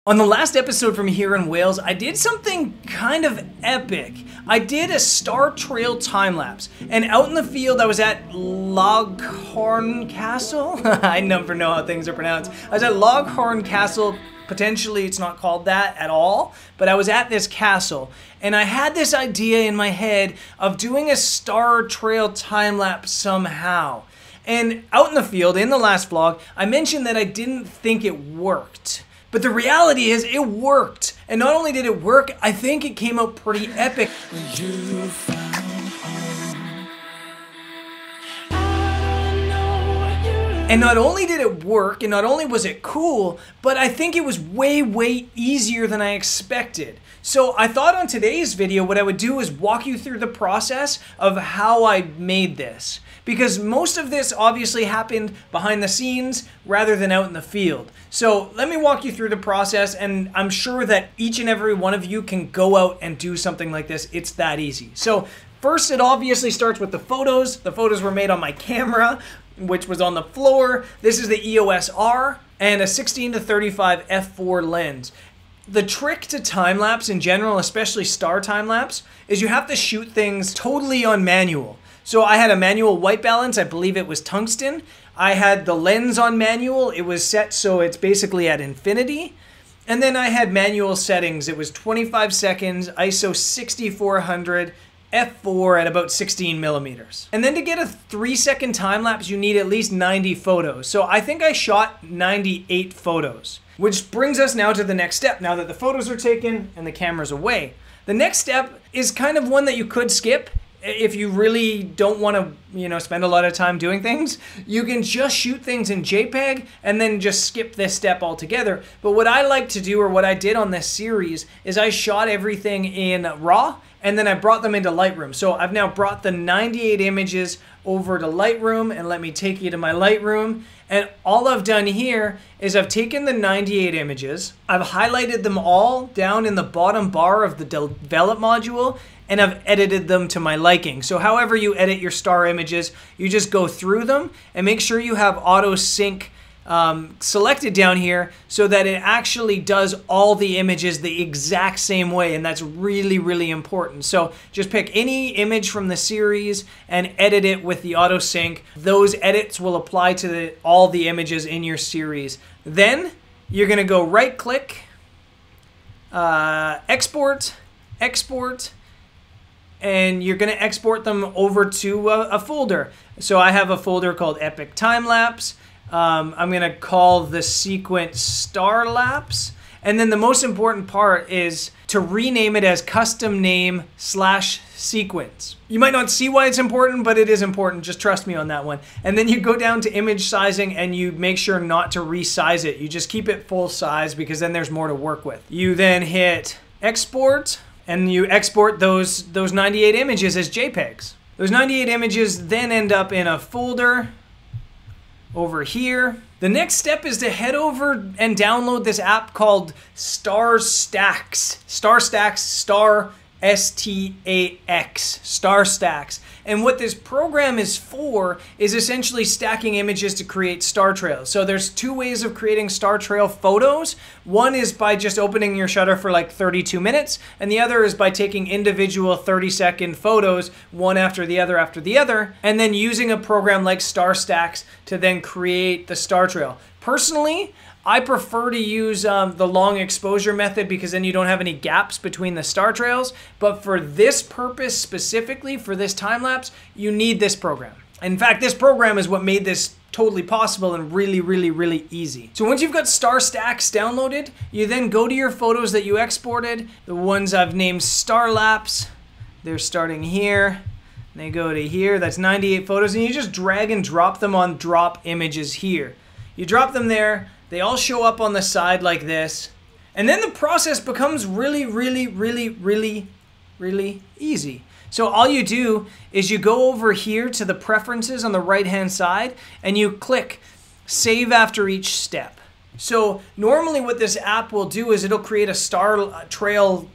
On the last episode from here in Wales, I did something kind of epic. I did a star trail time-lapse, and out in the field I was at Loghorn Castle. I never know how things are pronounced. I was at Loghorn Castle. Potentially it's not called that at all, but I was at this castle, and I had this idea in my head of doing a star trail time-lapse somehow. And out in the field, in the last vlog, I mentioned that I didn't think it worked. But the reality is, it worked. And not only did it work, I think it came out pretty epic. And not only did it work, and not only was it cool, but I think it was way easier than I expected. So I thought on today's video, what I would do is walk you through the process of how I made this. Because most of this obviously happened behind the scenes rather than out in the field. So let me walk you through the process, and I'm sure that each and every one of you can go out and do something like this. It's that easy. So first, it obviously starts with the photos. The photos were made on my camera, which was on the floor. This is the EOS R and a 16-35 f4 lens. The trick to time-lapse in general, especially star time-lapse, is you have to shoot things totally on manual. So I had a manual white balance, I believe it was tungsten. I had the lens on manual, it was set so it's basically at infinity. And then I had manual settings, it was 25 seconds, ISO 6400, f4 at about 16 millimeters. And then to get a 3-second time lapse, you need at least 90 photos. So I think I shot 98 photos. Which brings us now to the next step, now that the photos are taken and the camera's away. The next step is kind of one that you could skip. If you really don't want to, spend a lot of time doing things, you can just shoot things in JPEG and then just skip this step altogether. But what I like to do, or what I did on this series, is I shot everything in RAW and then I brought them into Lightroom. So I've now brought the 98 images over to Lightroom, and let me take you to my Lightroom. And all I've done here is I've taken the 98 images, I've highlighted them all down in the bottom bar of the develop module, and I've edited them to my liking. So however you edit your star images, you just go through them and make sure you have auto sync selected down here so that it actually does all the images the exact same way, and that's really important. So just pick any image from the series and edit it with the auto sync. Those edits will apply to all the images in your series. Then you're gonna go right click, export, and you're gonna export them over to a folder. So I have a folder called Epic Time Lapse. I'm gonna call the sequence StarLapse. And then the most important part is to rename it as custom name /sequence. You might not see why it's important, but it is important. Just trust me on that one. And then you go down to image sizing and you make sure not to resize it. You just keep it full size because then there's more to work with. You then hit export and you export those 98 images as JPEGs. Those 98 images then end up in a folder over here. The next step is to head over and download this app called StarStax. StarStax, StarStax. And what this program is for is essentially stacking images to create star trails. So there's two ways of creating star trail photos. One is by just opening your shutter for like 32 minutes, and the other is by taking individual 30-second photos, one after the other, and then using a program like StarStax to then create the star trail. Personally, I prefer to use the long exposure method because then you don't have any gaps between the star trails. But for this purpose specifically, for this time-lapse, you need this program. In fact, this program is what made this totally possible and really easy. So once you've got StarStax downloaded, you then go to your photos that you exported. The ones I've named StarLapse, they're starting here. They go to here, that's 98 photos, and you just drag and drop them on drop images here. You drop them there, they all show up on the side like this, and then the process becomes really easy. So all you do is you go over here to the preferences on the right hand side and you click save after each step. So normally what this app will do is it'll create a star trail,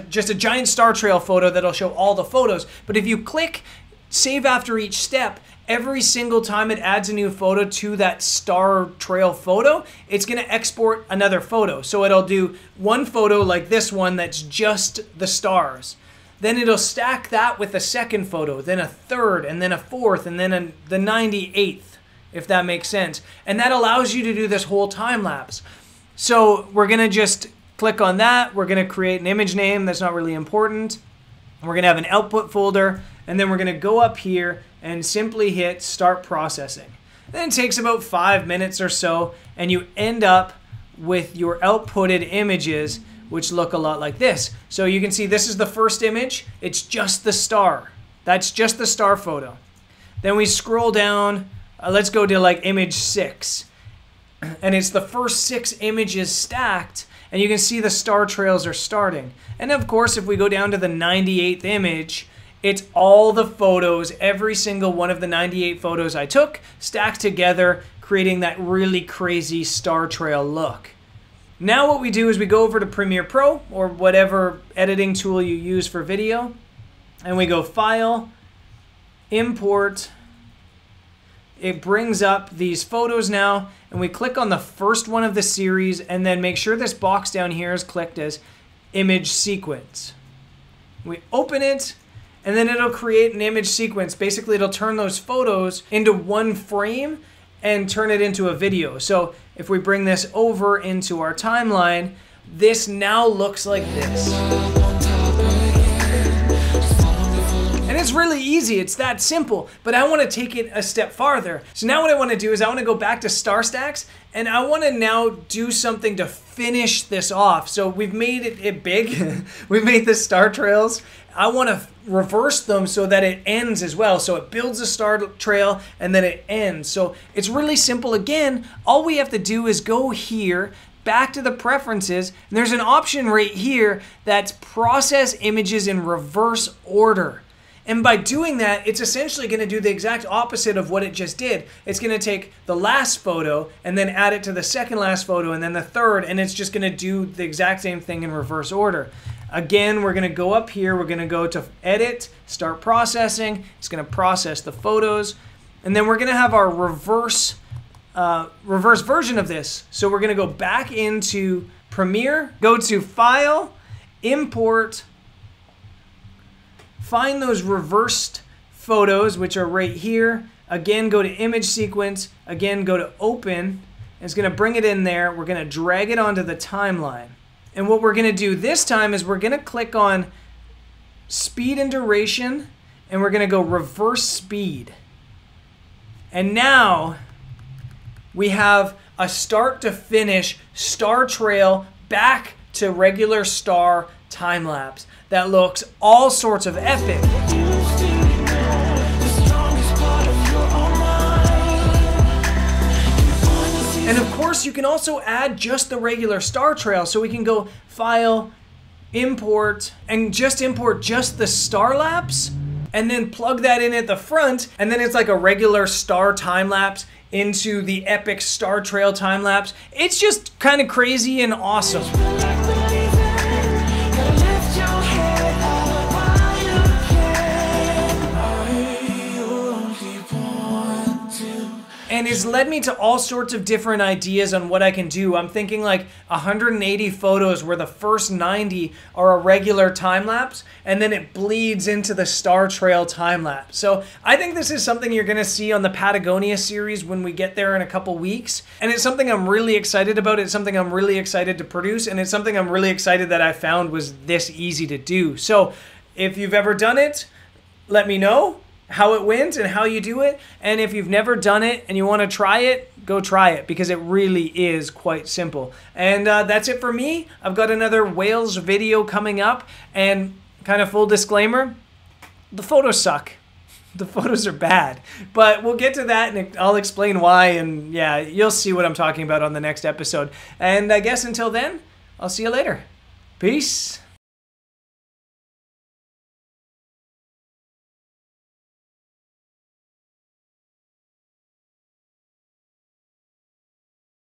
just a giant star trail photo that'll show all the photos. But if you click save after each step, every single time it adds a new photo to that star trail photo, it's going to export another photo. So it'll do one photo like this one that's just the stars. Then it'll stack that with a second photo, then a third, and then a fourth, and then the 98th, if that makes sense. And that allows you to do this whole time lapse. So we're going to just click on that. We're going to create an image name that's not really important. We're going to have an output folder, and then we're going to go up here and simply hit start processing. Then it takes about 5 minutes or so, and you end up with your outputted images, which look a lot like this. So you can see this is the first image. It's just the star. That's just the star photo. Then we scroll down. Let's go to like image 6. And it's the first 6 images stacked, and you can see the star trails are starting. And of course, if we go down to the 98th image, it's all the photos, every single one of the 98 photos I took, stacked together, creating that really crazy star trail look. Now what we do is we go over to Premiere Pro, or whatever editing tool you use for video, and we go File, Import. It brings up these photos now, and we click on the first one of the series, and then make sure this box down here is clicked as Image Sequence. We open it, and then it'll create an image sequence. Basically, it'll turn those photos into one frame and turn it into a video. So if we bring this over into our timeline, this now looks like this. And it's really easy, it's that simple, but I want to take it a step farther. So now what I want to do is I want to go back to StarStax, and I want to now do something to finish this off. So we've made it big, we've made the star trails. I want to reverse them so that it ends as well. So it builds a star trail and then it ends. So it's really simple. Again, all we have to do is go here, back to the preferences, and there's an option right here that's process images in reverse order. And by doing that, it's essentially going to do the exact opposite of what it just did. It's going to take the last photo and then add it to the second last photo and then the third, and it's just going to do the exact same thing in reverse order. Again, we're going to go up here, we're going to go to Edit, Start Processing. It's going to process the photos, and then we're going to have our reverse version of this. So we're going to go back into Premiere, go to File, Import, find those reversed photos, which are right here. Again, go to Image Sequence. Again, go to Open. And it's going to bring it in there. We're going to drag it onto the timeline. And what we're going to do this time is we're going to click on Speed and Duration, and we're going to go Reverse Speed. And now we have a start to finish star trail back to regular star time lapse that looks all sorts of epic. And of course, you can also add just the regular star trail. So we can go File, Import, and just import just the star lapse, and then plug that in at the front, and then it's like a regular star time lapse into the epic star trail time lapse. It's just kind of crazy and awesome. And it's led me to all sorts of different ideas on what I can do. I'm thinking like 180 photos where the first 90 are a regular time lapse, and then it bleeds into the star trail time lapse. So I think this is something you're gonna see on the Patagonia series when we get there in a couple weeks. And it's something I'm really excited about. It's something I'm really excited to produce, and it's something I'm really excited that I found was this easy to do. So if you've ever done it, let me know how it went and how you do it. And if you've never done it and you want to try it, go try it, because it really is quite simple. And that's it for me. I've got another whales video coming up, and kind of full disclaimer, the photos suck. The photos are bad, but we'll get to that and I'll explain why, and yeah, you'll see what I'm talking about on the next episode. And I guess until then, I'll see you later. Peace.